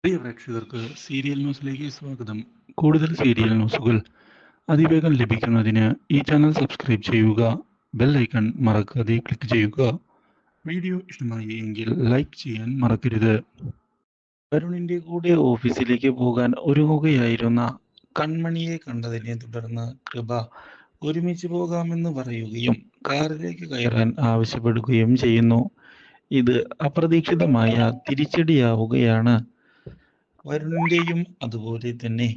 പ്രിയ പ്രേക്ഷകർക്ക് സീരിയൽ ന്യൂസിലേക്ക് സ്വാഗതം. കൂടുതൽ സീരിയൽ ന്യൂസുകൾ അതിവേഗം ലഭിക്കുന്നതിന് ഈ ചാനൽ സബ്സ്ക്രൈബ് ചെയ്യുക. ബെൽ ഐക്കൺ മറക്കാതെ ക്ലിക്ക് ചെയ്യുക. വീഡിയോ ഇഷ്ടമായി എങ്കിൽ ലൈക്ക് ചെയ്യാൻ മറക്കരുത്. വരുണിന്റെ കൂടെ ഓഫീസിലേക്ക് പോകാൻ ഒരുങ്ങുകയായിരുന്ന കൺമണിയെ കണ്ടതിനെ തുടർന്ന് കൃപ ഒരുമിച്ച് പോകാമെന്ന് പറയുകയും കാറിലേക്ക് കയറാൻ ആവശ്യപ്പെടുകയും ചെയ്യുന്നു. ഇത് അപ്രതീക്ഷിതമായ തിരിച്ചടിയാവുകയാണ്. വരുണിന്റെയും അതുപോലെ തന്നെ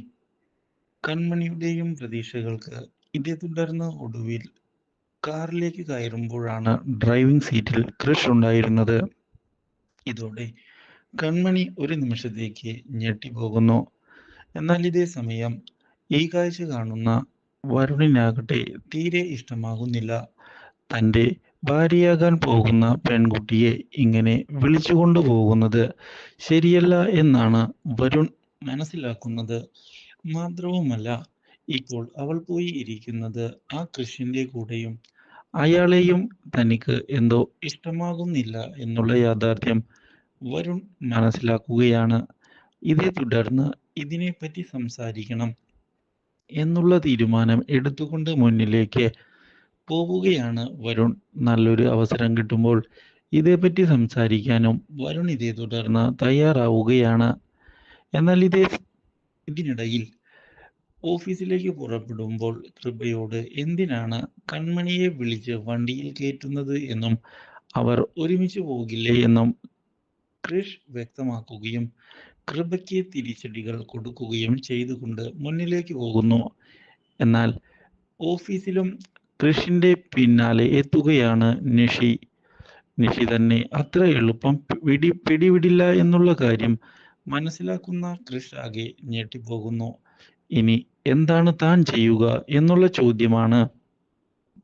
കൺമണിയുടെയും പ്രതീക്ഷകൾക്ക്. ഇതേ തുടർന്ന് ഒടുവിൽ കാറിലേക്ക് കയറുമ്പോഴാണ് ഡ്രൈവിംഗ് സീറ്റിൽ ക്രിഷ് ഉണ്ടായിരുന്നത്. ഇതോടെ കൺമണി ഒരു നിമിഷത്തേക്ക് ഞെട്ടിപ്പോകുന്നു. എന്നാൽ ഇതേ സമയം ഈ കാഴ്ച കാണുന്ന വരുണിനാകട്ടെ തീരെ ഇഷ്ടമാകുന്നില്ല. തൻ്റെ ഭാര്യയാകാൻ പോകുന്ന പെൺകുട്ടിയെ ഇങ്ങനെ വിളിച്ചുകൊണ്ടു പോകുന്നത് ശരിയല്ല എന്നാണ് വരുൺ മനസ്സിലാക്കുന്നത്. മാത്രവുമല്ല, ഇപ്പോൾ അവൾ പോയി ഇരിക്കുന്നത് ആ കൃഷിന്റെ കൂടെയും അയാളെയും തനിക്ക് എന്തോ ഇഷ്ടമാകുന്നില്ല എന്നുള്ള യാഥാർത്ഥ്യം വരുൺ മനസ്സിലാക്കുകയാണ്. ഇതേ തുടർന്ന് ഇതിനെപ്പറ്റി സംസാരിക്കണം എന്നുള്ള തീരുമാനം എടുത്തുകൊണ്ട് മുന്നിലേക്ക് പോവുകയാണ് വരുൺ. നല്ലൊരു അവസരം കിട്ടുമ്പോൾ ഇതേപ്പറ്റി സംസാരിക്കാനും വരുൺ ഇതേ തുടർന്ന് തയ്യാറാവുകയാണ്. എന്നാൽ ഇതിനിടയിൽ ഓഫീസിലേക്ക് പുറപ്പെടുമ്പോൾ കൃപയോട് എന്തിനാണ് കൺമണിയെ വിളിച്ച് വണ്ടിയിൽ കയറ്റുന്നത് എന്നും അവർ ഒരുമിച്ച് പോകില്ലേ എന്നും ക്രിഷ് വ്യക്തമാക്കുകയും കൃപയ്ക്ക് തിരിച്ചടികൾ കൊടുക്കുകയും ചെയ്തുകൊണ്ട് മുന്നിലേക്ക് പോകുന്നു. എന്നാൽ ഓഫീസിലും കൃഷിന്റെ പിന്നാലെ എത്തുകയാണ് നിഷി. നിഷി തന്നെ അത്ര എളുപ്പം പിടിവിടില്ല എന്നുള്ള കാര്യം മനസ്സിലാക്കുന്ന കൃഷ് ആകെ ഞെട്ടിപ്പോകുന്നു. ഇനി എന്താണ് താൻ ചെയ്യുക എന്നുള്ള ചോദ്യമാണ്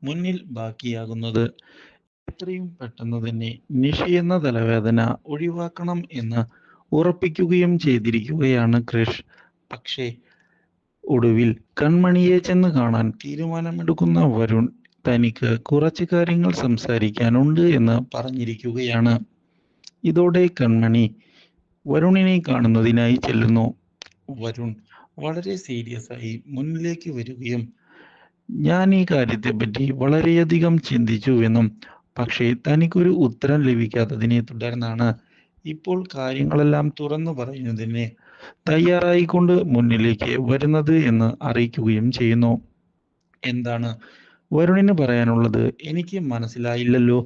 മുന്നിൽ ബാക്കിയാകുന്നത്. എത്രയും പെട്ടെന്ന് തന്നെ നിഷി എന്ന തലവേദന ഒഴിവാക്കണം എന്ന് ഉറപ്പിക്കുകയും ചെയ്തിരിക്കുകയാണ് കൃഷ്. പക്ഷേ ഒടുവിൽ കൺമണിയെ ചെന്ന് കാണാൻ തീരുമാനമെടുക്കുന്ന വരുൺ തനിക്ക് കുറച്ച് കാര്യങ്ങൾ സംസാരിക്കാനുണ്ട് എന്ന് പറഞ്ഞിരിക്കുകയാണ്. ഇതോടെ കൺമണി വരുണിനെ കാണുന്നതിനായി ചെല്ലുന്നു. വരുൺ വളരെ സീരിയസ് ആയി മുന്നിലേക്ക് വരികയും ഞാൻ ഈ കാര്യത്തെപ്പറ്റി വളരെയധികം ചിന്തിച്ചു എന്നും പക്ഷേ തനിക്കൊരു ഉത്തരം ലഭിക്കാത്തതിനെ തുടർന്നാണ് ഇപ്പോൾ കാര്യങ്ങളെല്ലാം തുറന്നു പറയുന്നതിന് തയ്യാറായിക്കൊണ്ട് മുന്നിലേക്ക് വരുന്നത് എന്ന് അറിയിക്കുകയും ചെയ്യുന്നു. എന്താണ് വരുണിന് പറയാനുള്ളത് എനിക്ക് മനസ്സിലായില്ലല്ലോ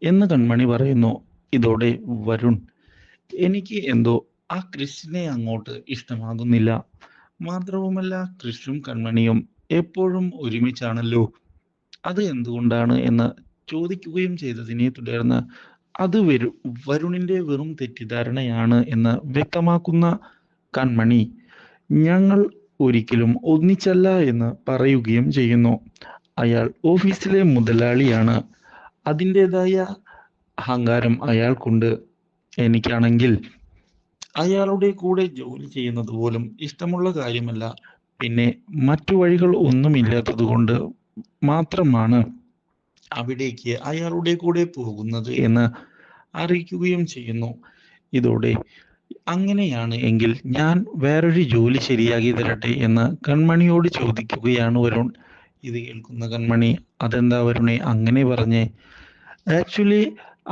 എന്ന് കൺമണി പറയുന്നു. ഇതോടെ വരുൺ എനിക്ക് എന്തോ ആ കൃഷിനെ അങ്ങോട്ട് ഇഷ്ടമാകുന്നില്ല. മാത്രവുമല്ല കൃഷും കൺമണിയും എപ്പോഴും ഒരുമിച്ചാണല്ലോ, അത് എന്തുകൊണ്ടാണ് എന്ന് ചോദിക്കുകയും ചെയ്തതിനെ തുടർന്ന് അത് വരുണിന്റെ വെറും തെറ്റിദ്ധാരണയാണ് എന്ന് വ്യക്തമാക്കുന്ന കൺമണി ഞങ്ങൾ ഒരിക്കലും ഒന്നിച്ചല്ല എന്ന് പറയുകയും ചെയ്യുന്നു. അയാൾ ഓഫീസിലെ മുതലാളിയാണ്. അതിൻ്റെതായ അഹങ്കാരം അയാൾക്കുണ്ട്. എനിക്കാണെങ്കിൽ അയാളുടെ കൂടെ ജോലി ചെയ്യുന്നത് പോലും ഇഷ്ടമുള്ള കാര്യമല്ല. പിന്നെ മറ്റു വഴികൾ ഒന്നുമില്ലാത്തത് കൊണ്ട് മാത്രമാണ് അവിടേക്ക് അയാളുടെ കൂടെ പോകുന്നത് എന്ന് അറിയിക്കുകയും ചെയ്യുന്നു. ഇതോടെ അങ്ങനെയാണ് എങ്കിൽ ഞാൻ വേറൊരു ജോലി ശരിയാക്കി തരട്ടെ എന്ന് കൺമണിയോട് ചോദിക്കുകയാണ് വരുൺ. ഇത് കേൾക്കുന്ന കൺമണി അതെന്താ വരുണെ അങ്ങനെ പറഞ്ഞേ? ആക്ച്വലി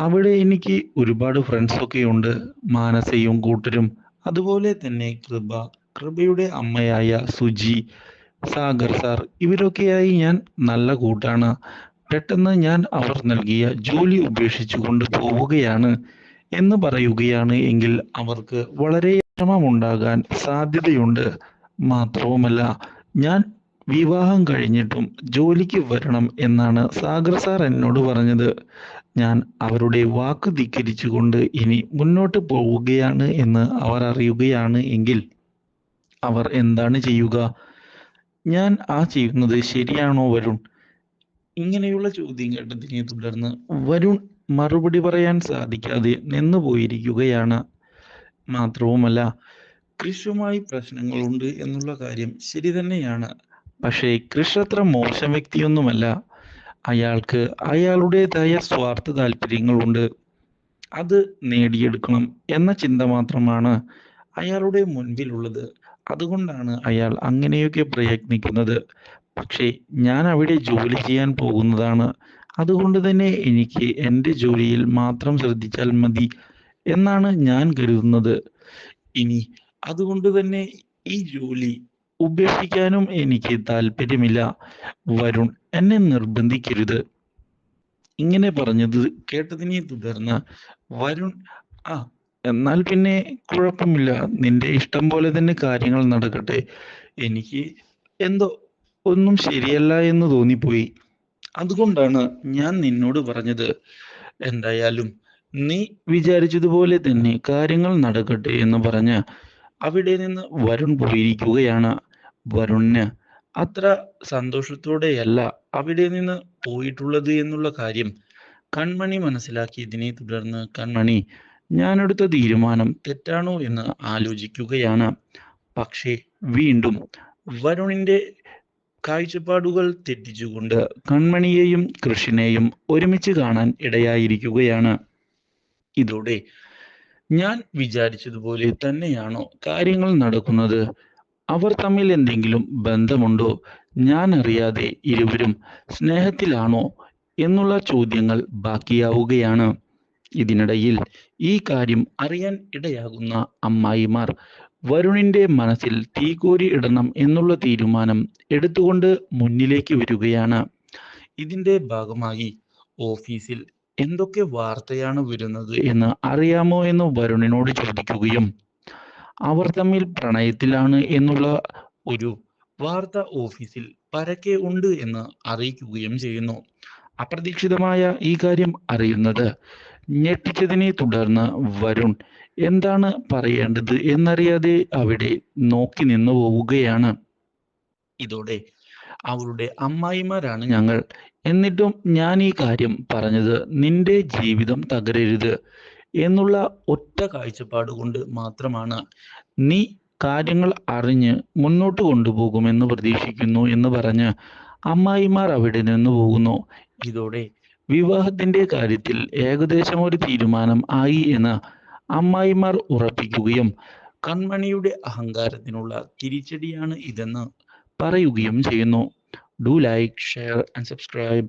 അവിടെ എനിക്ക് ഒരുപാട് ഫ്രണ്ട്സൊക്കെ ഉണ്ട്, മാനസയും കൂട്ടരും, അതുപോലെ തന്നെ കൃപയുടെ അമ്മയായ സുജി, സാഗർ സാർ, ഇവരൊക്കെയായി ഞാൻ നല്ല കൂട്ടാണ്. പെട്ടെന്ന് ഞാൻ അവർ നൽകിയ ജോലി ഉപേക്ഷിച്ചുകൊണ്ട് പോവുകയാണ് എന്ന് പറയുകയാണ് എങ്കിൽ അവർക്ക് വളരെ വിഷമമുണ്ടാകാൻ സാധ്യതയുണ്ട്. മാത്രവുമല്ല ഞാൻ വിവാഹം കഴിഞ്ഞിട്ടും ജോലിക്ക് വരണം എന്നാണ് സാഗർ സാർ എന്നോട് പറഞ്ഞത്. ഞാൻ അവരുടെ വാക്ക് ധിക്കരിച്ചുകൊണ്ട് ഇനി മുന്നോട്ട് പോവുകയാണ് എന്ന് അവർ അറിയുകയാണ് എങ്കിൽ അവർ എന്താണ് ചെയ്യുക? ഞാൻ ചെയ്യുന്നത് ശരിയാണോ വരുൺ? ഇങ്ങനെയുള്ള ചോദ്യം കേട്ടതിനെ തുടർന്ന് വരുൺ മറുപടി പറയാൻ സാധിക്കാതെ നിന്നുപോയിരിക്കുകയാണ്. മാത്രവുമല്ല കൃഷുമായി പ്രശ്നങ്ങളുണ്ട് എന്നുള്ള കാര്യം ശരി തന്നെയാണ്. പക്ഷേ കൃഷ് അത്ര മോശം വ്യക്തിയൊന്നുമല്ല. അയാൾക്ക് അയാളുടേതായ സ്വാർത്ഥ താല്പര്യങ്ങളുണ്ട്. അത് നേടിയെടുക്കണം എന്ന ചിന്ത മാത്രമാണ് അയാളുടെ മുൻപിലുള്ളത്. അതുകൊണ്ടാണ് അയാൾ അങ്ങനെയൊക്കെ പ്രയത്നിക്കുന്നത്. പക്ഷേ ഞാൻ അവിടെ ജോലി ചെയ്യാൻ പോകുന്നതാണ്. അതുകൊണ്ട് തന്നെ എനിക്ക് എൻ്റെ ജോലിയിൽ മാത്രം ശ്രദ്ധിച്ചാൽ മതി എന്നാണ് ഞാൻ കരുതുന്നത്. ഇനി അതുകൊണ്ട് തന്നെ ഈ ജോലി ഉപേക്ഷിക്കാനും എനിക്ക് താല്പര്യമില്ല. വരുൺ, എന്നെ നിർബന്ധിക്കരുത്. ഇങ്ങനെ പറഞ്ഞത് കേട്ടതിനെ തുടർന്ന് വരുൺ, ആ എന്നാൽ പിന്നെ കുഴപ്പമില്ല, നിന്റെ ഇഷ്ടം പോലെ തന്നെ കാര്യങ്ങൾ നടക്കട്ടെ. എനിക്ക് എന്തോ ഒന്നും ശരിയല്ല എന്ന് തോന്നിപ്പോയി. അതുകൊണ്ടാണ് ഞാൻ നിന്നോട് പറഞ്ഞത്. എന്തായാലും നീ വിചാരിച്ചതുപോലെ തന്നെ കാര്യങ്ങൾ നടക്കട്ടെ എന്ന് പറഞ്ഞ് അവിടെ നിന്ന് വരുൺ പോയിരിക്കുകയാണ്. വരുണിന് അത്ര സന്തോഷത്തോടെയല്ല അവിടെ നിന്ന് പോയിട്ടുള്ളത് എന്നുള്ള കാര്യം കൺമണി മനസ്സിലാക്കിയതിനെ തുടർന്ന് കൺമണി ഞാനെടുത്ത തീരുമാനം തെറ്റാണോ എന്ന് ആലോചിക്കുകയാണ്. പക്ഷേ വീണ്ടും വരുണിന്റെ കാഴ്ചപ്പാടുകൾ തെറ്റിച്ചുകൊണ്ട് കൺമണിയെയും കൃഷിനെയും ഒരുമിച്ച് കാണാൻ ഇടയായിരിക്കുകയാണ്. ഇതോടെ ഞാൻ വിചാരിച്ചതുപോലെ തന്നെയാണോ കാര്യങ്ങൾ നടക്കുന്നത്? അവർ തമ്മിൽ എന്തെങ്കിലും ബന്ധമുണ്ടോ? ഞാൻ അറിയാതെ ഇരുവരും സ്നേഹത്തിലാണോ എന്നുള്ള ചോദ്യങ്ങൾ ബാക്കിയാവുകയാണ്. ഇതിനിടയിൽ ഈ കാര്യം അറിയാൻ ഇടയാകുന്ന അമ്മായിമാർ വരുണിന്റെ മനസ്സിൽ തീക്കോരി ഇടണം എന്നുള്ള തീരുമാനം എടുത്തുകൊണ്ട് മുന്നിലേക്ക് വരികയാണ്. ഇതിന്റെ ഭാഗമായി ഓഫീസിൽ എന്തൊക്കെ വാർത്തയാണ് വരുന്നത് എന്ന് അറിയാമോ എന്ന് വരുണിനോട് ചോദിക്കുകയും അവർ തമ്മിൽ പ്രണയത്തിലാണ് എന്നുള്ള ഒരു വാർത്ത ഓഫീസിൽ പരക്കെ ഉണ്ട് എന്ന് അറിയിക്കുകയും ചെയ്യുന്നു. അപ്രതീക്ഷിതമായ ഈ കാര്യം അറിയുന്നത് ഞെട്ടിച്ചതിനെ തുടർന്ന് വരുൺ എന്താണ് പറയേണ്ടത് എന്നറിയാതെ അവിടെ നോക്കി നിന്നു പോവുകയാണ്. ഇതോടെ അവളുടെ അമ്മായിമാരാണ് ഞങ്ങൾ, എന്നിട്ടും ഞാൻ ഈ കാര്യം പറഞ്ഞത് നിന്റെ ജീവിതം തകരരുത് എന്നുള്ള ഒറ്റ കാഴ്ചപ്പാട് കൊണ്ട് മാത്രമാണ്. നീ കാര്യങ്ങൾ അറിഞ്ഞ് മുന്നോട്ട് കൊണ്ടുപോകുമെന്ന് പ്രതീക്ഷിക്കുന്നു എന്ന് പറഞ്ഞ് അമ്മായിമാർ അവിടെ നിന്ന് പോകുന്നു. ഇതോടെ വിവാഹത്തിന്റെ കാര്യത്തിൽ ഏകദേശം ഒരു തീരുമാനം ആയി എന്ന് അമ്മായിമാർ ഉറപ്പിക്കുകയും കൺമണിയുടെ അഹങ്കാരത്തിനുള്ള തിരിച്ചടിയാണ് ഇതെന്ന് പറയുകയും ചെയ്യുന്നു. Do like, share and subscribe.